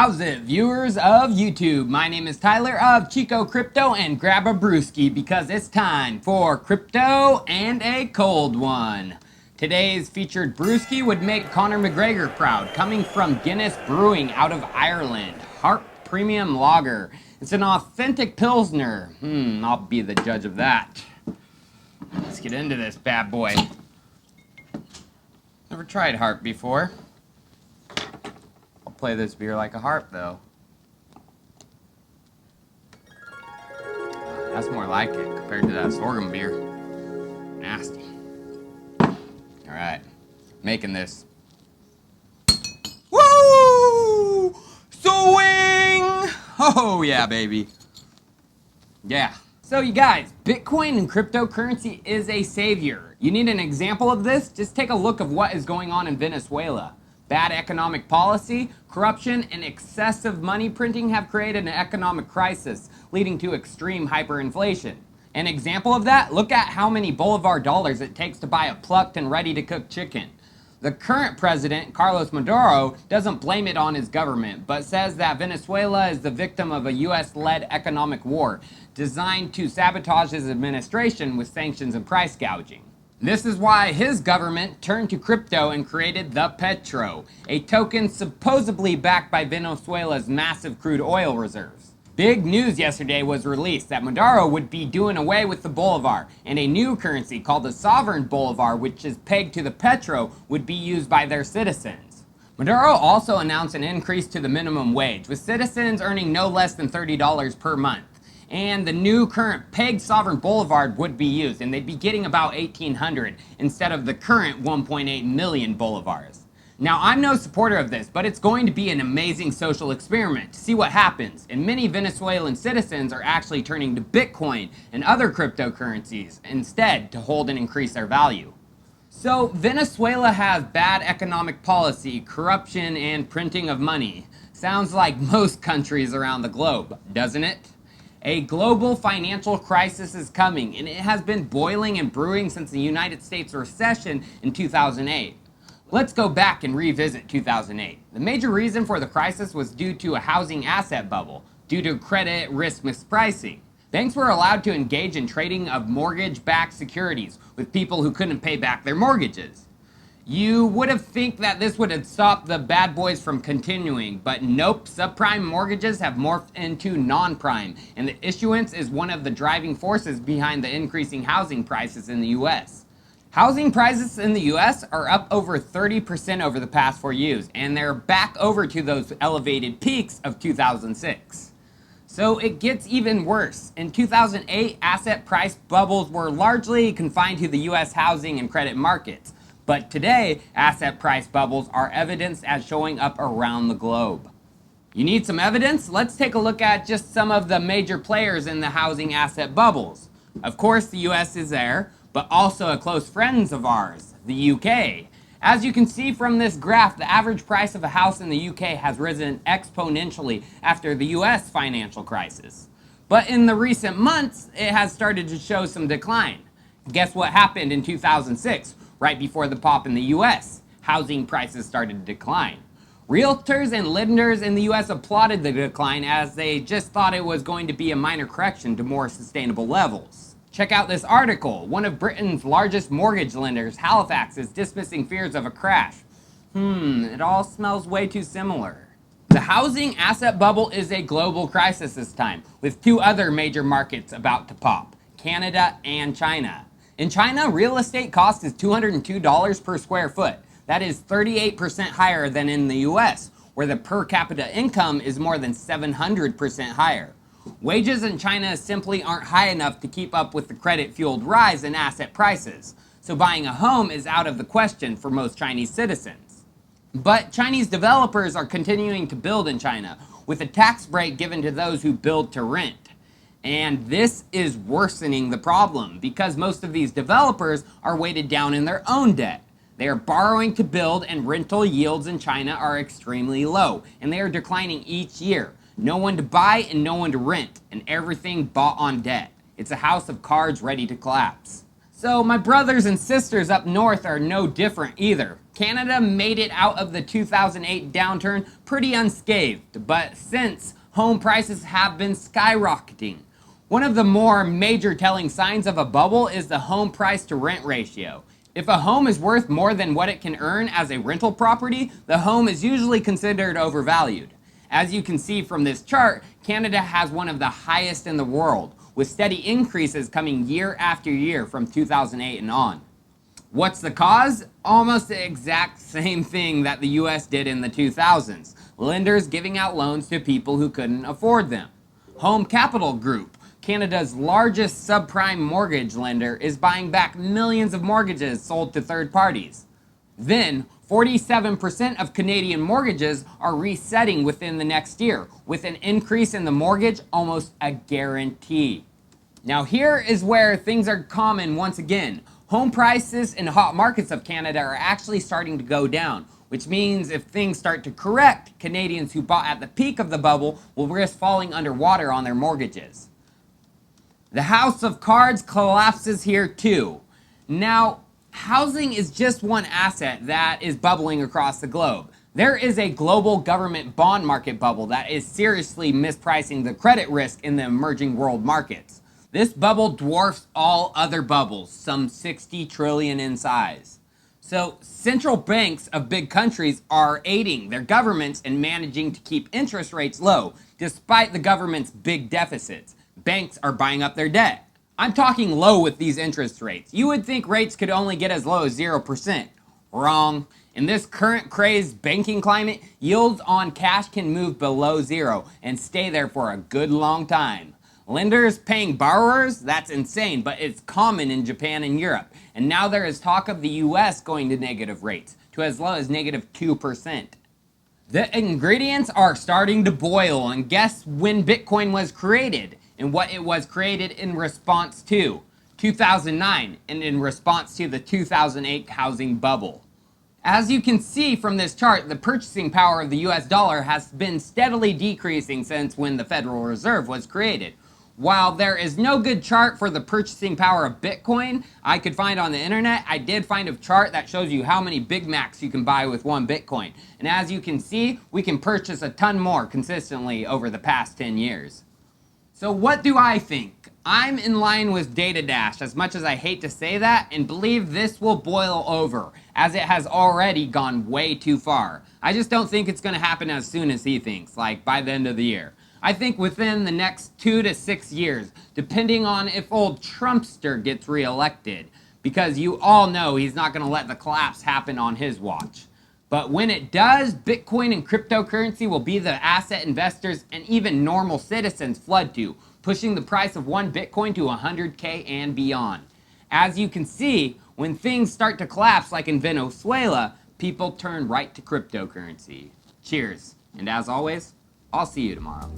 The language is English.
How's it, viewers of YouTube? My name is Tyler of Chico Crypto, and grab a brewski because it's time for crypto and a cold one. Today's featured brewski would make Conor McGregor proud, coming from Guinness Brewing out of Ireland. Harp Premium Lager. It's an authentic Pilsner. I'll be the judge of that. Let's get into this bad boy. Never tried Harp before. Play this beer like a harp, though. That's more like it compared to that sorghum beer. Nasty. Alright, making this. Woo! Swing! Oh yeah, baby. Yeah. So you guys, Bitcoin and cryptocurrency is a savior. You need an example of this? Just take a look of what is going on in Venezuela. Bad economic policy, corruption, and excessive money printing have created an economic crisis, leading to extreme hyperinflation. An example of that, look at how many Bolivar dollars it takes to buy a plucked and ready-to-cook chicken. The current president, Carlos Maduro, doesn't blame it on his government, but says that Venezuela is the victim of a US-led economic war designed to sabotage his administration with sanctions and price gouging. This is why his government turned to crypto and created the Petro, a token supposedly backed by Venezuela's massive crude oil reserves. Big news yesterday was released that Maduro would be doing away with the Bolivar, and a new currency called the sovereign Bolivar, which is pegged to the Petro, would be used by their citizens. Maduro also announced an increase to the minimum wage, with citizens earning no less than $30 per month. And the new current pegged sovereign Bolivar would be used, and they'd be getting about 1,800 instead of the current 1.8 million Bolivars. Now, I'm no supporter of this, but it's going to be an amazing social experiment to see what happens, and many Venezuelan citizens are actually turning to Bitcoin and other cryptocurrencies instead to hold and increase their value. So, Venezuela has bad economic policy, corruption, and printing of money. Sounds like most countries around the globe, doesn't it? A global financial crisis is coming, and it has been boiling and brewing since the United States recession in 2008. Let's go back and revisit 2008. The major reason for the crisis was due to a housing asset bubble, due to credit risk mispricing. Banks were allowed to engage in trading of mortgage-backed securities with people who couldn't pay back their mortgages. You would have think that this would have stopped the bad boys from continuing, but nope, subprime mortgages have morphed into non-prime, and the issuance is one of the driving forces behind the increasing housing prices in the US. Housing prices in the US are up over 30% over the past 4 years, and they're back over to those elevated peaks of 2006. So it gets even worse. In 2008, asset price bubbles were largely confined to the US housing and credit markets. But today, asset price bubbles are evidenced as showing up around the globe. You need some evidence? Let's take a look at just some of the major players in the housing asset bubbles. Of course, the US is there, but also a close friend of ours, the UK. As you can see from this graph, the average price of a house in the UK has risen exponentially after the US financial crisis. But in the recent months, it has started to show some decline. Guess what happened in 2006? Right before the pop in the US, housing prices started to decline. Realtors and lenders in the US applauded the decline as they just thought it was going to be a minor correction to more sustainable levels. Check out this article. One of Britain's largest mortgage lenders, Halifax, is dismissing fears of a crash. It all smells way too similar. The housing asset bubble is a global crisis this time, with 2 other major markets about to pop, Canada and China. In China, real estate cost is $202 per square foot. That is 38% higher than in the US, where the per capita income is more than 700% higher. Wages in China simply aren't high enough to keep up with the credit-fueled rise in asset prices, so buying a home is out of the question for most Chinese citizens. But Chinese developers are continuing to build in China, with a tax break given to those who build to rent. And this is worsening the problem because most of these developers are weighted down in their own debt. They are borrowing to build, and rental yields in China are extremely low, and they are declining each year. No one to buy and no one to rent, and everything bought on debt. It's a house of cards ready to collapse. So my brothers and sisters up north are no different either. Canada made it out of the 2008 downturn pretty unscathed, but since, home prices have been skyrocketing. One of the more major telling signs of a bubble is the home price to rent ratio. If a home is worth more than what it can earn as a rental property, the home is usually considered overvalued. As you can see from this chart, Canada has one of the highest in the world, with steady increases coming year after year from 2008 and on. What's the cause? Almost the exact same thing that the US did in the 2000s. Lenders giving out loans to people who couldn't afford them. Home Capital Group, Canada's largest subprime mortgage lender, is buying back millions of mortgages sold to third parties. Then, 47% of Canadian mortgages are resetting within the next year, with an increase in the mortgage almost a guarantee. Now here is where things are common once again. Home prices in hot markets of Canada are actually starting to go down, which means if things start to correct, Canadians who bought at the peak of the bubble will risk falling underwater on their mortgages. The house of cards collapses here too. Now, housing is just one asset that is bubbling across the globe. There is a global government bond market bubble that is seriously mispricing the credit risk in the emerging world markets. This bubble dwarfs all other bubbles, some 60 trillion in size. So central banks of big countries are aiding their governments in managing to keep interest rates low, despite the government's big deficits. Banks are buying up their debt. I'm talking low with these interest rates. You would think rates could only get as low as 0%. Wrong. In this current crazed banking climate, yields on cash can move below zero and stay there for a good long time. Lenders paying borrowers? That's insane, but it's common in Japan and Europe. And now there is talk of the US going to negative rates, to as low as -2%. The ingredients are starting to boil, and guess when Bitcoin was created? And what it was created in response to? 2009, and in response to the 2008 housing bubble. As you can see from this chart, the purchasing power of the US dollar has been steadily decreasing since when the Federal Reserve was created. While there is no good chart for the purchasing power of Bitcoin I could find on the internet, I did find a chart that shows you how many Big Macs you can buy with one Bitcoin. And as you can see, we can purchase a ton more consistently over the past 10 years. So what do I think? I'm in line with Data Dash, as much as I hate to say that, and believe this will boil over, as it has already gone way too far. I just don't think it's going to happen as soon as he thinks, like by the end of the year. I think within the next 2 to 6 years, depending on if old Trumpster gets reelected, because you all know he's not going to let the collapse happen on his watch. But when it does, Bitcoin and cryptocurrency will be the asset investors and even normal citizens flood to, pushing the price of one Bitcoin to 100K and beyond. As you can see, when things start to collapse like in Venezuela, people turn right to cryptocurrency. Cheers, and as always, I'll see you tomorrow.